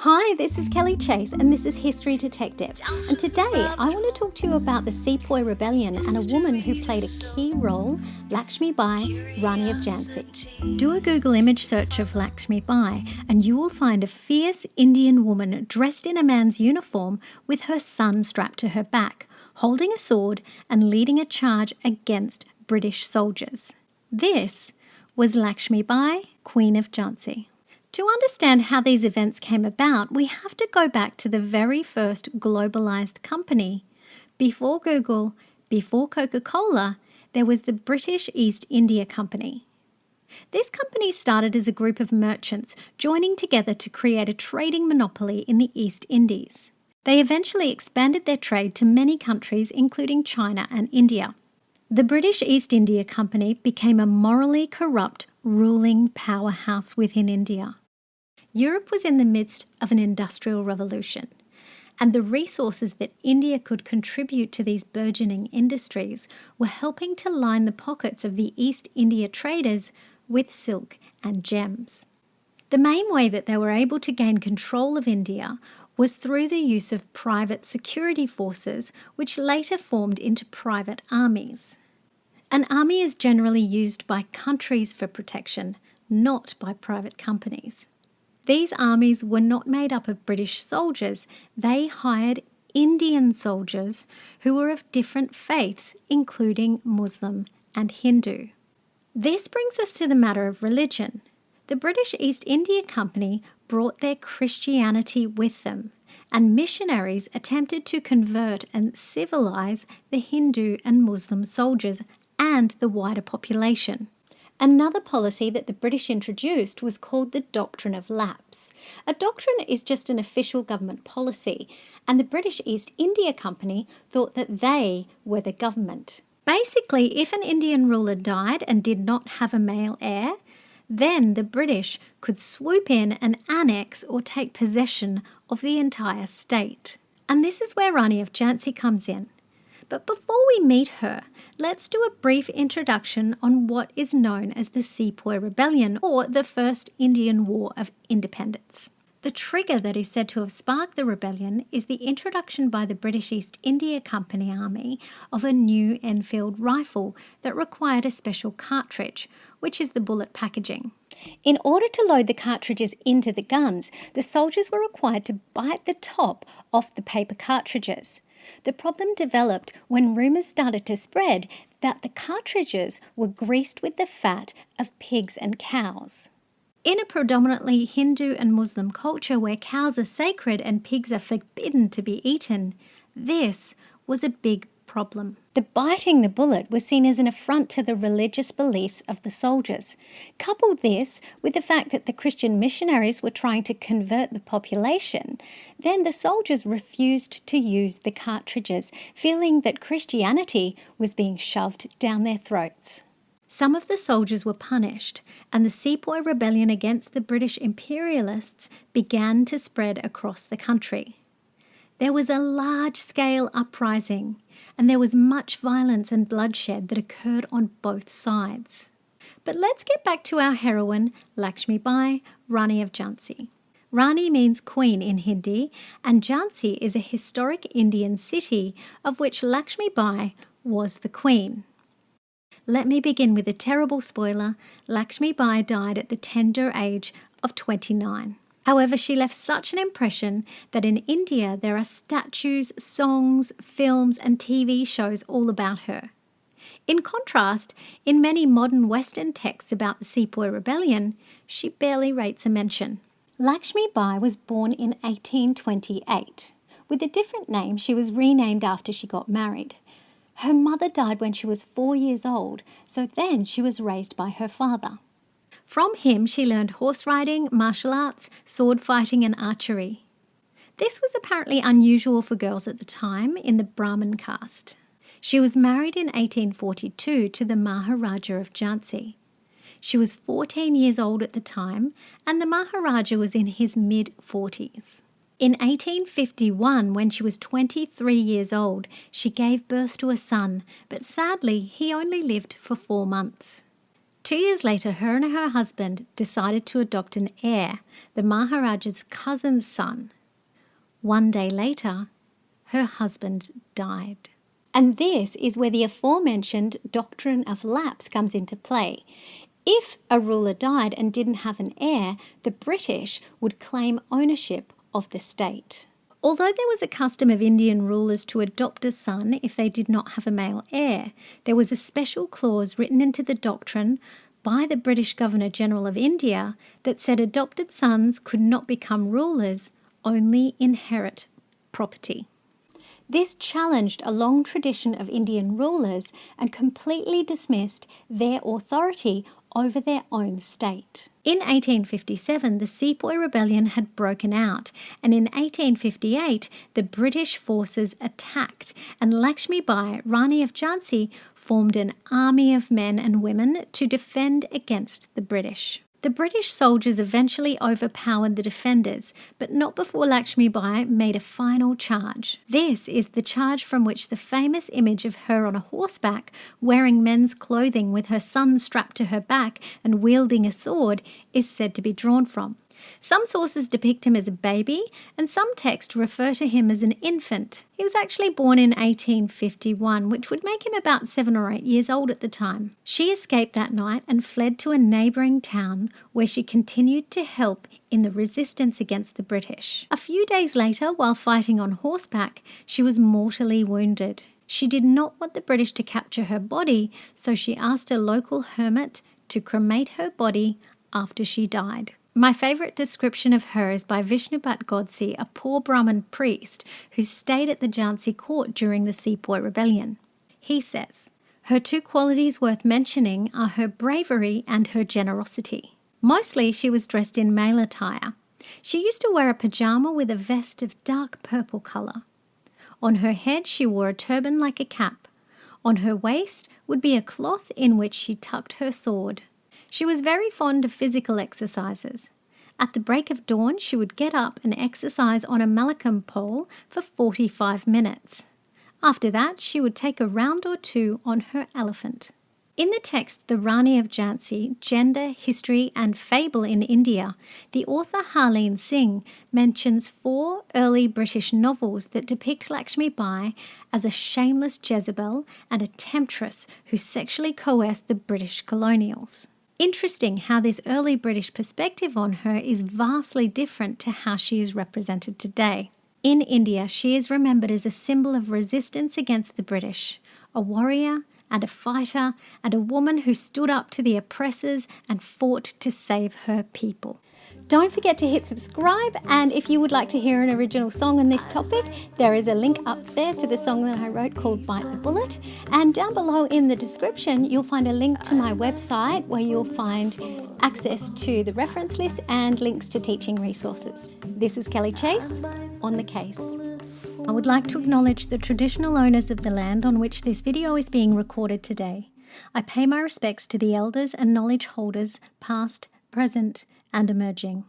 Hi, this is Kelly Chase and this is History Detective. And today I want to talk to you about the Sepoy Rebellion and a woman who played a key role, Lakshmi Bai, Rani of Jhansi. Do a Google image search of Lakshmi Bai and you will find a fierce Indian woman dressed in a man's uniform with her son strapped to her back, holding a sword and leading a charge against British soldiers. This was Lakshmi Bai, Queen of Jhansi. To understand how these events came about, we have to go back to the very first globalised company. Before Google, before Coca-Cola, there was the British East India Company. This company started as a group of merchants joining together to create a trading monopoly in the East Indies. They eventually expanded their trade to many countries, including China and India. The British East India Company became a morally corrupt ruling powerhouse within India. Europe was in the midst of an industrial revolution, and the resources that India could contribute to these burgeoning industries were helping to line the pockets of the East India traders with silk and gems. The main way that they were able to gain control of India was through the use of private security forces, which later formed into private armies. An army is generally used by countries for protection, not by private companies. These armies were not made up of British soldiers. They hired Indian soldiers who were of different faiths, including Muslim and Hindu. This brings us to the matter of religion. The British East India Company brought their Christianity with them, and missionaries attempted to convert and civilize the Hindu and Muslim soldiers and the wider population. Another policy that the British introduced was called the Doctrine of Lapse. A doctrine is just an official government policy, and the British East India Company thought that they were the government. Basically, if an Indian ruler died and did not have a male heir, then the British could swoop in and annex or take possession of the entire state. And this is where Rani of Jhansi comes in. But before we meet her, let's do a brief introduction on what is known as the Sepoy Rebellion, or the First Indian War of Independence. The trigger that is said to have sparked the rebellion is the introduction by the British East India Company Army of a new Enfield rifle that required a special cartridge, which is the bullet packaging. In order to load the cartridges into the guns, the soldiers were required to bite the top off the paper cartridges. The problem developed when rumours started to spread that the cartridges were greased with the fat of pigs and cows. In a predominantly Hindu and Muslim culture where cows are sacred and pigs are forbidden to be eaten, this was a big problem. The biting the bullet was seen as an affront to the religious beliefs of the soldiers. Couple this with the fact that the Christian missionaries were trying to convert the population, then the soldiers refused to use the cartridges, feeling that Christianity was being shoved down their throats. Some of the soldiers were punished, and the Sepoy Rebellion against the British imperialists began to spread across the country. There was a large-scale uprising, and there was much violence and bloodshed that occurred on both sides. But let's get back to our heroine, Lakshmi Bai, Rani of Jhansi. Rani means queen in Hindi, and Jhansi is a historic Indian city of which Lakshmi Bai was the queen. Let me begin with a terrible spoiler. Lakshmi Bai died at the tender age of 29. However, she left such an impression that in India there are statues, songs, films and TV shows all about her. In contrast, in many modern Western texts about the Sepoy Rebellion, she barely rates a mention. Lakshmi Bai was born in 1828. With a different name, she was renamed after she got married. Her mother died when she was 4 years old, so then she was raised by her father. From him, she learned horse riding, martial arts, sword fighting and archery. This was apparently unusual for girls at the time in the Brahmin caste. She was married in 1842 to the Maharaja of Jhansi. She was 14 years old at the time, and the Maharaja was in his mid-40s. In 1851, when she was 23 years old, she gave birth to a son, but sadly he only lived for 4 months. 2 years later, her and her husband decided to adopt an heir, the Maharaja's cousin's son. 1 day later, her husband died. And this is where the aforementioned doctrine of lapse comes into play. If a ruler died and didn't have an heir, the British would claim ownership of the state. Although there was a custom of Indian rulers to adopt a son if they did not have a male heir, there was a special clause written into the doctrine by the British Governor-General of India that said adopted sons could not become rulers, only inherit property. This challenged a long tradition of Indian rulers and completely dismissed their authority over their own state. In 1857, the Sepoy Rebellion had broken out, and in 1858, the British forces attacked, and Lakshmi Bai, Rani of Jhansi, formed an army of men and women to defend against the British. The British soldiers eventually overpowered the defenders, but not before Lakshmi Bai made a final charge. This is the charge from which the famous image of her on a horseback, wearing men's clothing with her son strapped to her back and wielding a sword, is said to be drawn from. Some sources depict him as a baby, and some texts refer to him as an infant. He was actually born in 1851, which would make him about 7 or 8 years old at the time. She escaped that night and fled to a neighbouring town where she continued to help in the resistance against the British. A few days later, while fighting on horseback, she was mortally wounded. She did not want the British to capture her body, so she asked a local hermit to cremate her body after she died. My favourite description of her is by Vishnupat Godse, a poor Brahmin priest who stayed at the Jhansi court during the Sepoy Rebellion. He says, "Her two qualities worth mentioning are her bravery and her generosity. Mostly she was dressed in male attire. She used to wear a pyjama with a vest of dark purple colour. On her head she wore a turban like a cap. On her waist would be a cloth in which she tucked her sword. She was very fond of physical exercises. At the break of dawn, she would get up and exercise on a malakam pole for 45 minutes. After that, she would take a round or two on her elephant." In the text, The Rani of Jhansi, Gender, History and Fable in India, the author Harleen Singh mentions 4 early British novels that depict Lakshmi Bai as a shameless Jezebel and a temptress who sexually coerced the British colonials. Interesting how this early British perspective on her is vastly different to how she is represented today. In India, she is remembered as a symbol of resistance against the British, a warrior and a fighter, and a woman who stood up to the oppressors and fought to save her people. Don't forget to hit subscribe, and if you would like to hear an original song on this topic, there is a link up there to the song that I wrote called Bite the Bullet, and down below in the description you'll find a link to my website where you'll find access to the reference list and links to teaching resources. This is Kelly Chase, on the case. I would like to acknowledge the traditional owners of the land on which this video is being recorded today. I pay my respects to the elders and knowledge holders, past, present, and emerging.